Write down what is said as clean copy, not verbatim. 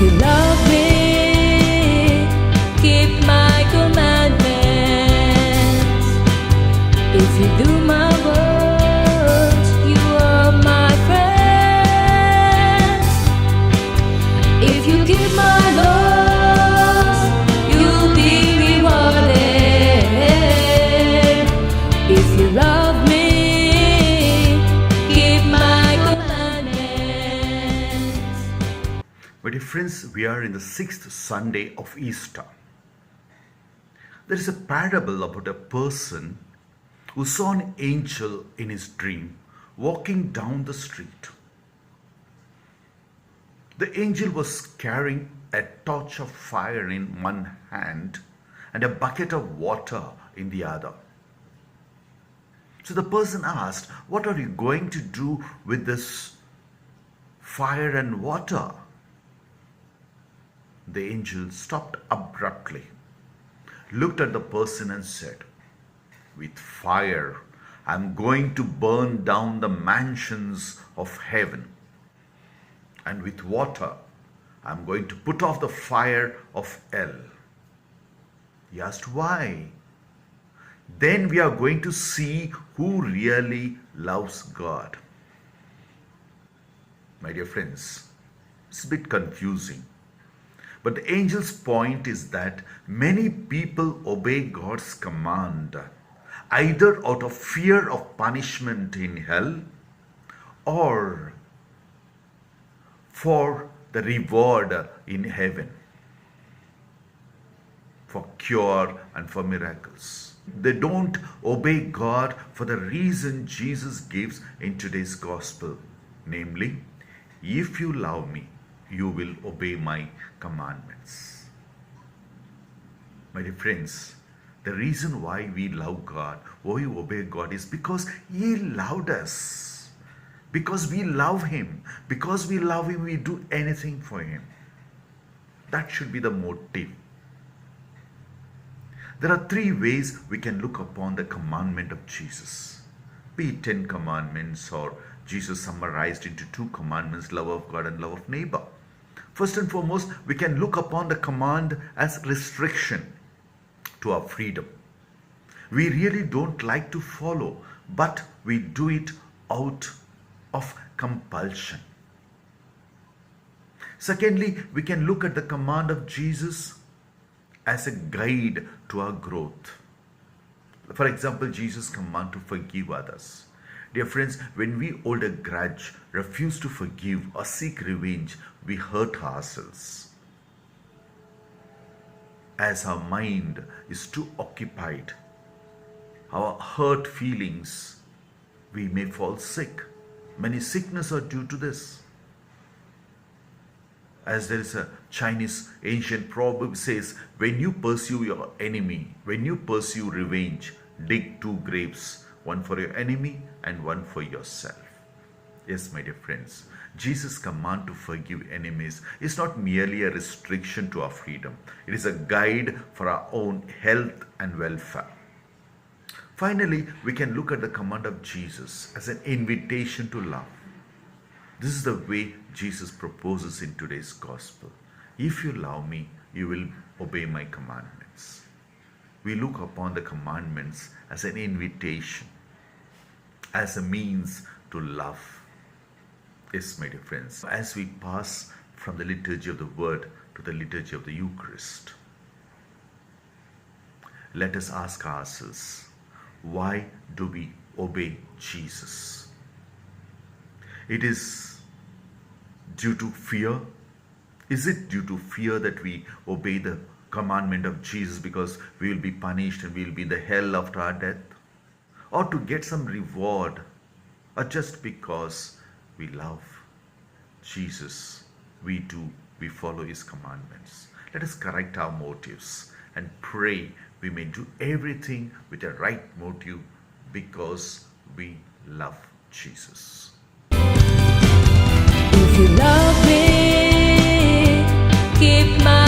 you love me, keep my commandments. If you do my words, you are my friends. If you keep my laws, you'll be rewarded. If you love me, keep my commandments. My dear friends, we are in the 6th Sunday of Easter. There is a parable about a person who saw an angel in his dream walking down the street. The angel was carrying a torch of fire in one hand and a bucket of water in the other. So the person asked, "What are you going to do with this fire and water?" The angel stopped abruptly, looked at the person and said, "With fire, I'm going to burn down the mansions of heaven. And with water, I'm going to put off the fire of hell." He asked, "Why?" "Then we are going to see who really loves God." My dear friends, it's a bit confusing. But the angel's point is that many people obey God's command either out of fear of punishment in hell or for the reward in heaven, for cure and for miracles. They don't obey God for the reason Jesus gives in today's gospel, namely, "If you love me, you will obey my commandments." My dear friends, the reason why we love God, why we obey God, is because He loved us. Because we love Him. Because we love Him, we do anything for Him. That should be the motive. There are 3 ways we can look upon the commandment of Jesus. Be it 10 commandments or Jesus summarized into 2 commandments, love of God and love of neighbor. First and foremost, we can look upon the command as restriction to our freedom. We really don't like to follow, but we do it out of compulsion. Secondly, we can look at the command of Jesus as a guide to our growth. For example, Jesus' command to forgive others. Dear friends, when we hold a grudge, refuse to forgive or seek revenge, we hurt ourselves. As our mind is too occupied, our hurt feelings, we may fall sick. Many sicknesses are due to this. As there is a Chinese ancient proverb says, "When you pursue your enemy, when you pursue revenge, dig 2 graves, one for your enemy and one for yourself." Yes, my dear friends, Jesus' command to forgive enemies is not merely a restriction to our freedom. It is a guide for our own health and welfare. Finally, we can look at the command of Jesus as an invitation to love. This is the way Jesus proposes in today's gospel. "If you love me, you will obey my commandments." We look upon the commandments as an invitation, as a means to love. Yes, my dear friends, as we pass from the liturgy of the Word to the liturgy of the Eucharist, let us ask ourselves, why do we obey Jesus? It is due to fear? Is it due to fear that we obey the commandment of Jesus because we will be punished and we will be in the hell after our death? Or to get some reward? Or just because we love Jesus, we follow His commandments? Let us correct our motives and pray we may do everything with a right motive because we love Jesus. If you love me, keep my